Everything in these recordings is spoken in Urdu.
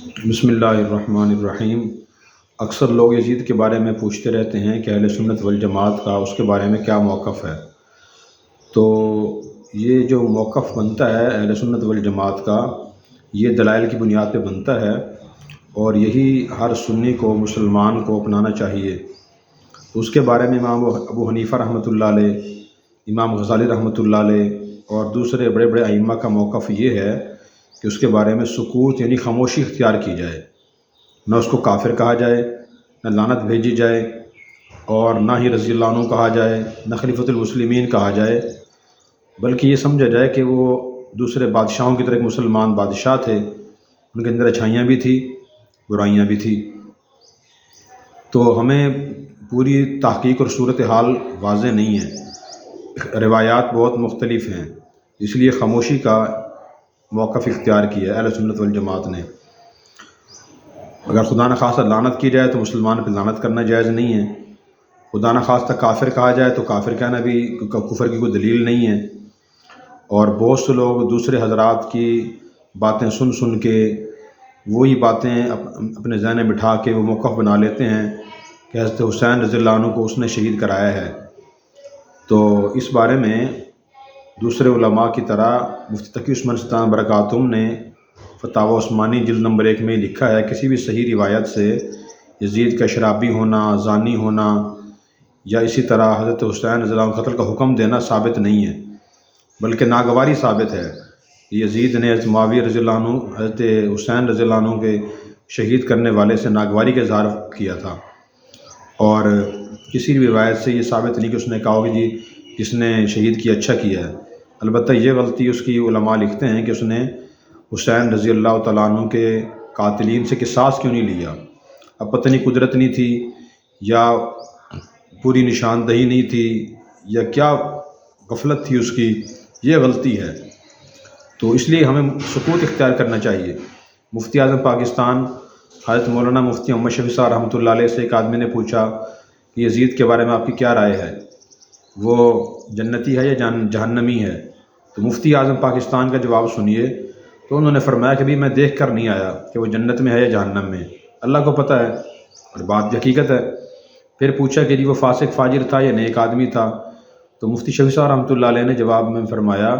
بسم اللہ الرحمن الرحیم۔ اکثر لوگ یزید کے بارے میں پوچھتے رہتے ہیں کہ اہل سنت والجماعت کا اس کے بارے میں کیا موقف ہے۔ تو یہ جو موقف بنتا ہے اہل سنت والجماعت کا، یہ دلائل کی بنیاد پہ بنتا ہے، اور یہی ہر سنی کو، مسلمان کو اپنانا چاہیے۔ اس کے بارے میں امام ابو حنیفہ رحمۃ اللہ علیہ، امام غزالی رحمۃ اللہ علیہ اور دوسرے بڑے بڑے ائمہ کا موقف یہ ہے کہ اس کے بارے میں سکوت یعنی خاموشی اختیار کی جائے، نہ اس کو کافر کہا جائے، نہ لعنت بھیجی جائے، اور نہ ہی رضی اللہ عنہ کہا جائے، نہ خلیفۃ المسلمین کہا جائے، بلکہ یہ سمجھا جائے کہ وہ دوسرے بادشاہوں کی طرح ایک مسلمان بادشاہ تھے، ان کے اندر اچھائیاں بھی تھیں، برائیاں بھی تھیں۔ تو ہمیں پوری تحقیق اور صورتحال واضح نہیں ہے، روایات بہت مختلف ہیں، اس لیے خاموشی کا موقف اختیار کیا ہے اہل سنت والجماعت نے۔ اگر خدا نخواستہ لعنت کی جائے تو مسلمان پہ لعنت کرنا جائز نہیں ہے، خدا نخواستہ کافر کہا جائے تو کافر کہنا بھی کفر کی کوئی دلیل نہیں ہے۔ اور بہت سے لوگ دوسرے حضرات کی باتیں سن سن کے وہی باتیں اپنے ذہن میں بٹھا کے وہ موقف بنا لیتے ہیں کہ حضرت حسین رضی اللہ عنہ کو اس نے شہید کرایا ہے۔ تو اس بارے میں دوسرے علماء کی طرح مفتی تقی عثمان ستان برکاتہم نے فتاوی عثمانی جلد نمبر 1 میں لکھا ہے، کسی بھی صحیح روایت سے یزید کا شرابی ہونا، زانی ہونا یا اسی طرح حضرت حسین رضی اللہ عنہ قتل کا حکم دینا ثابت نہیں ہے، بلکہ ناگواری ثابت ہے۔ یزید نے حضرت معاویہ رضی اللہ عنہ حضرت حسین رضی اللہ عنہ کے شہید کرنے والے سے ناگواری کا اظہار کیا تھا، اور کسی بھی روایت سے یہ ثابت نہیں کہ اس نے کہا کہ جی جس نے شہید کیا اچھا کیا ہے۔ البتہ یہ غلطی اس کی علماء لکھتے ہیں کہ اس نے حسین رضی اللہ تعالیٰ عنہ کے قاتلین سے قصاص کیوں نہیں لیا۔ اب پتہ نہیں قدرت نہیں تھی یا پوری نشاندہی نہیں تھی یا کیا غفلت تھی اس کی، یہ غلطی ہے۔ تو اس لیے ہمیں سکوت اختیار کرنا چاہیے۔ مفتی اعظم پاکستان حضرت مولانا مفتی محمد شفیع صاحب رحمۃ اللہ علیہ سے ایک آدمی نے پوچھا کہ یزید کے بارے میں آپ کی کیا رائے ہے، وہ جنتی ہے یا جہنمی ہے؟ تو مفتی اعظم پاکستان کا جواب سنیے۔ تو انہوں نے فرمایا کہ بھی میں دیکھ کر نہیں آیا کہ وہ جنت میں ہے یا جہنم میں، اللہ کو پتہ ہے، اور بات بھی حقیقت ہے۔ پھر پوچھا کہ جی وہ فاسق فاجر تھا یا نیک آدمی تھا؟ تو مفتی شفیع صاحب رحمۃ اللہ علیہ نے جواب میں فرمایا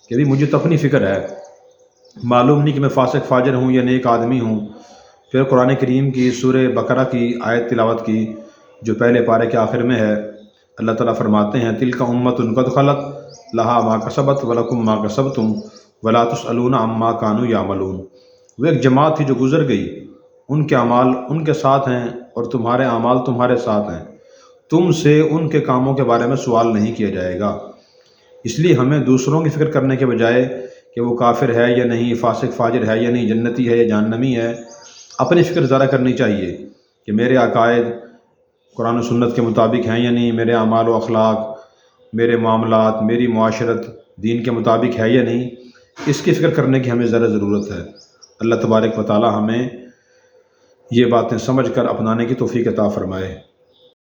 کہ بھی مجھے تو اپنی فکر ہے، معلوم نہیں کہ میں فاسق فاجر ہوں یا نیک آدمی ہوں۔ پھر قرآن کریم کی سورہ بقرہ کی آیت تلاوت کی جو پہلے پارے کے آخر میں ہے، اللہ تعالیٰ فرماتے ہیں تلک امۃ قد خلت لہا ما کسبت ولکم ما کسبتم ولا تسألون عما کانوا یعملون۔ وہ ایک جماعت تھی جو گزر گئی، ان کے اعمال ان کے ساتھ ہیں اور تمہارے اعمال تمہارے ساتھ ہیں، تم سے ان کے کاموں کے بارے میں سوال نہیں کیا جائے گا۔ اس لیے ہمیں دوسروں کی فکر کرنے کے بجائے کہ وہ کافر ہے یا نہیں، فاسق فاجر ہے یا نہیں، جنتی ہے یا جہنمی ہے، اپنی فکر ذرا کرنی چاہیے کہ میرے عقائد قرآن و سنت کے مطابق ہیں یا نہیں، میرے اعمال و اخلاق، میرے معاملات، میری معاشرت دین کے مطابق ہے یا نہیں، اس کی فکر کرنے کی ہمیں ذرا ضرورت ہے۔ اللہ تبارک و تعالی ہمیں یہ باتیں سمجھ کر اپنانے کی توفیق عطا فرمائے۔